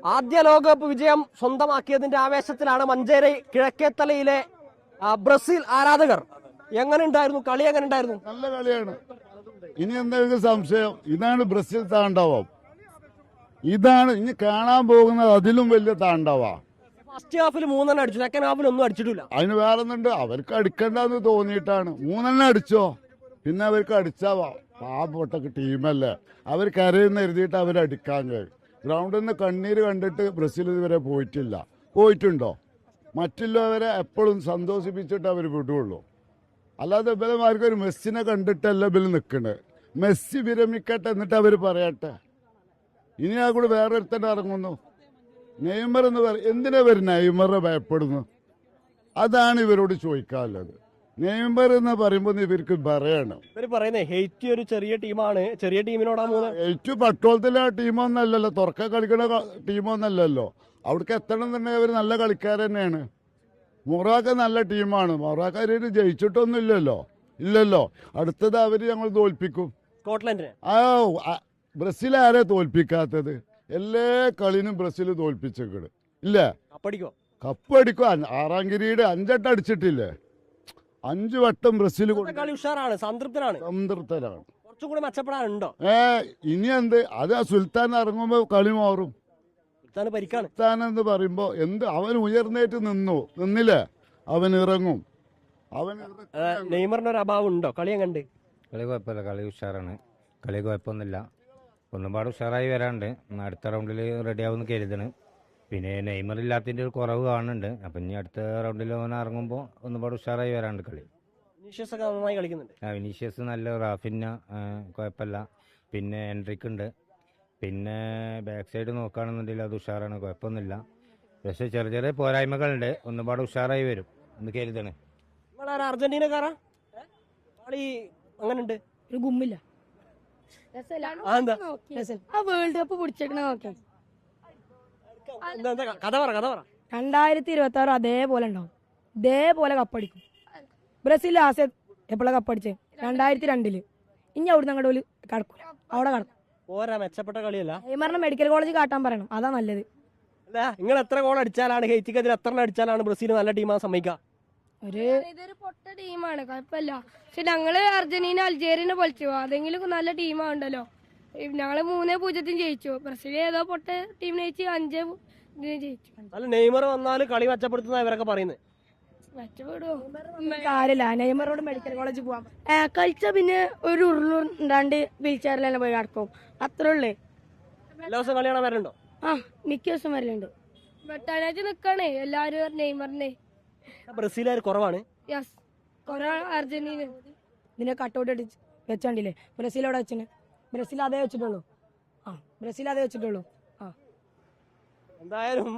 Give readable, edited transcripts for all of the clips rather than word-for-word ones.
ആദ്യ ലോകകപ്പ് വിജയം സ്വന്തമാക്കിയതിന്റെ ആവേശത്തിലാണ് മഞ്ചേരി കിഴക്കേത്തലയിലെ ബ്രസീൽ ആരാധകർ. എങ്ങനെ ഉണ്ടായിരുന്നു കളി? എങ്ങനെ ഉണ്ടായിരുന്നു? നല്ല കളിയാണ്. ഇനി എന്തെങ്കിലും സംശയം? ഇതാണ് ബ്രസീൽ താണ്ഡവം. ഇതാണ് ഇനി കാണാൻ പോകുന്നത്. അതിലും വലിയ താണ്ഡവ. ഫസ്റ്റ് ഹാഫിൽ 3 അടിച്ചു, സെക്കൻഡ് ഹാഫിൽ ഒന്നും അടിച്ചിട്ടില്ല. അതിന് വേറെ ഒന്നുണ്ട്, അവർക്ക് അടിക്കണ്ടെന്ന് തോന്നിയിട്ടാണ്. 3 അടിച്ചോ, പിന്നെ അവർക്ക് അടിച്ചാവാ. പാവപ്പെട്ട ടീമല്ലേ, അവർ കരയെന്ന് എഴുതിയിട്ട് അവരടിക്കാൻ കഴിയും. ഗ്രൗണ്ടിൽ നിന്ന് കണ്ണീര് കണ്ടിട്ട് ബ്രസീൽ ഇതുവരെ പോയിട്ടില്ല. പോയിട്ടുണ്ടോ? മറ്റുള്ളവരെ എപ്പോഴും സന്തോഷിപ്പിച്ചിട്ട് അവർ വിടുള്ളൂ. അല്ലാതെ ഇവരമാർക്ക് ഒരു മെസ്സിനെ കണ്ടിട്ടല്ല ഇവർ നിൽക്കണേ. മെസ്സി വിരമിക്കട്ടെ, എന്നിട്ട് അവർ പറയട്ടെ. ഇനി ആ കൂടെ വേറെ ഒരുത്തന്നെ ഇറങ്ങുന്നു. നെയ്മർ എന്ന് പറയും. എന്തിനാ ഇവർ നെയ്മറെ ഭയപ്പെടുന്നു? അതാണ് ഇവരോട് ചോദിക്കാനുള്ളത്. നെയ്മർ എന്ന് പറയുമ്പോൾ ഇവർക്ക് പറയണം. ഇവർ പറയുന്നത് ഹെയ്റ്റി ഒരു ചെറിയ ടീമാണ്, ചെറിയ ടീമിനോടാ ഹെയ്റ്റി പട്ടോളത്തിലെ ടീമൊന്നല്ലല്ലോ, തുറക്ക കളിക്കുന്ന ടീമൊന്നല്ലല്ലോ. അവിടേക്ക് എത്തണം തന്നെ അവർ നല്ല കളിക്കാർ തന്നെയാണ്. മൊറാക്ക നല്ല ടീമാണ്. മൊറാക്ക ജയിച്ചിട്ടൊന്നും ഇല്ലല്ലോ. അടുത്തത് അവര് ഞങ്ങൾ തോൽപ്പിക്കും. സ്കോട്ട്ലൻഡിനെ. ബ്രസീൽ ആരെ തോൽപ്പിക്കാത്തത്? എല്ലാ കളിനും ബ്രസീൽ തോൽപ്പിച്ചേക്കണ് ഇല്ലേ? കപ്പടിക്കും. 6ാം കിരീടം 5 വട്ടം അടിച്ചിട്ടില്ലേ? 5 വട്ടം ബ്രസീൽ ഉഷാറാണ്, സംതൃപ്തനാണ്. കുറച്ചുകൂടി മെച്ചപ്പെടാനുണ്ടോ? ഇനി എന്ത്? അത് സുൽത്താൻ ഇറങ്ങുമ്പോ കളി മാറും. സുൽത്താൻ എന്ന് പറയുമ്പോ എന്ത്, അവൻ ഉയർന്നേറ്റ് നിന്നില്ലേ? അവൻ ഇറങ്ങും. നെയ്മറിന്റെ ഒരു അഭാവം ഉണ്ടോ? കളി കണ്ട്? കളി കുഴപ്പമില്ല, കളി ഉഷാറാണ്. കളി കുഴപ്പമൊന്നുമില്ല, ഒന്നുപാട് ഉഷാറായി വരാണ്ട്. അടുത്ത റൗണ്ടിൽ റെഡിയാവുമെന്ന് കരുതണ്. പിന്നെ നെയ്മർ ഇല്ലാത്തതിൻ്റെ ഒരു കുറവ് കാണുന്നുണ്ട്. അപ്പം ഇനി അടുത്ത റൗണ്ടിൽ ഓൻ ഇറങ്ങുമ്പോൾ ഒന്നുപാട് ഉഷാറായി വരാണ്ട് കളി. വിനീഷ്യസ് ഒക്കെ നന്നായി കളിക്കുന്നുണ്ട്. വിനീഷ്യസ് നല്ല, റാഫിന്ന കുഴപ്പമില്ല, പിന്നെ എൻട്രിക്ക് ഉണ്ട്. പിന്നെ ബാക്ക് സൈഡ് നോക്കുകയാണെന്നുണ്ടെങ്കിൽ അത് ഉഷാറാണ്, കുഴപ്പമൊന്നുമില്ല. പക്ഷേ ചെറിയ പോരായ്മകളുണ്ട്. ഒന്നുപാട് ഉഷാറായി വരും എന്ന് കരുതണ്. അർജന്റീനക്കാരാ കളി അങ്ങനെയുണ്ട്, ഒരു ഗുമ്മില്ല. വേൾഡ് കപ്പ് പിടിച്ചേക്കണ നോക്കാം. കഥ പറ. 2026 അതേപോലെ ഉണ്ടാവും, ഇതേപോലെ കപ്പടിക്കും. ബ്രസീൽ ആദ്യം എപ്പോഴാണ് കപ്പടിച്ചത്? 2002. ഇനി അവിടുന്ന് അങ്ങോട്ട് കടക്കൂല, അവിടെ കടക്കും. പോരാ, മെച്ചപ്പെട്ട കളിയല്ല. നെയ്മറിനെ മെഡിക്കൽ കോളേജ് കാട്ടാൻ പറയണം, അതാ നല്ലത്. അല്ല, നിങ്ങൾ എത്ര ഗോൾ അടിച്ചാലാണ്, ഹെയ്റ്റിക്കെതിരെ എത്ര അടിച്ചാലാണ് ബ്രസീൽ നല്ല ടീമാ സമ്മതിക്കുക? ഇതൊരു പൊട്ട ടീമാണ്, കുഴപ്പമില്ല. പക്ഷെ ഞങ്ങള് അർജന്റീന അൾജേറിയനെ പൊളിച്ചു. അതെങ്കിലും നല്ല ടീമാണ്ടല്ലോ. ഞങ്ങള് 3-0 ജയിച്ചു. ബ്രസീൽ ഏതോ പൊട്ട ടീമിനെ 5 ജയിച്ചു. അല്ല, നെയ്മർ വന്നാല് കളി മെച്ചപ്പെടുത്തുന്ന ഇവരൊക്കെ പറയുന്നത്. കാര്യമില്ല, നെയ്മറോട് മെഡിക്കൽ കോളേജ് പോവാം. കളിച്ച പിന്നെ ഒരു ഉരുളുണ്ടാണ്ട് വീൽ ചെയറിലെല്ലാം പോയി നടക്കും, അത്രേ ഉള്ളേ. എല്ലാ ദിവസം കളി കാണാൻ വരലുണ്ടോ? മിക്ക ദിവസം വരലുണ്ട്. വെട്ടാനായിട്ട് നിക്കണേ എല്ലാരും നെയ്മറിനെ. ബ്രസീലുകാർ കുറവാണ്. അർജന്റീന ഇതിനെ കട്ടൗട്ട് അടിച്ച് വെച്ചാണ്ടില്ലേ? ബ്രസീലോടെ വെച്ചിന്. ബ്രസീൽ അതേ വെച്ചിട്ടുള്ളൂ. എന്തായാലും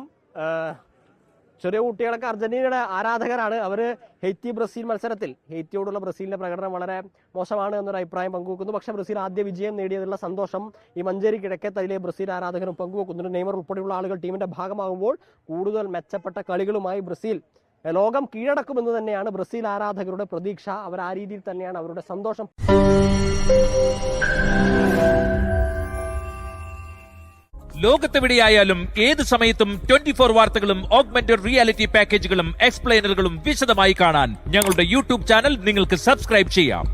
ചെറിയ കുട്ടികളൊക്കെ അർജന്റീനയുടെ ആരാധകരാണ്. അവര് ഹെയ്റ്റി ബ്രസീൽ മത്സരത്തിൽ ഹെയ്റ്റിയോടുള്ള ബ്രസീലിന്റെ പ്രകടനം വളരെ മോശമാണ് എന്നൊരു അഭിപ്രായം പങ്കുവെക്കുന്നു. പക്ഷേ ബ്രസീൽ ആദ്യ വിജയം നേടിയതിലുള്ള സന്തോഷം ഈ മഞ്ചേരി കിഴക്കേത്തലയിലെ ബ്രസീൽ ആരാധകരും പങ്കുവെക്കുന്നുണ്ട്. നെയ്മർ ഉൾപ്പെടെയുള്ള ആളുകൾ ടീമിന്റെ ഭാഗമാകുമ്പോൾ കൂടുതൽ മെച്ചപ്പെട്ട കളികളുമായി ബ്രസീൽ ലോകം കീഴടക്കുമെന്ന് തന്നെയാണ് ബ്രസീൽ ആരാധകരുടെ പ്രതീക്ഷ. അവർ ആ രീതിയിൽ തന്നെയാണ് അവരുടെ സന്തോഷം. ലോകത്തെവിടെയായാലും ഏത് സമയത്തും 24 വാർത്തകളും ഓഗ്മെന്റഡ് റിയാലിറ്റി പാക്കേജുകളും എക്സ്പ്ലെയിനറുകളും വിശദമായി കാണാൻ ഞങ്ങളുടെ യൂട്യൂബ് ചാനൽ നിങ്ങൾക്ക് സബ്സ്ക്രൈബ് ചെയ്യാം.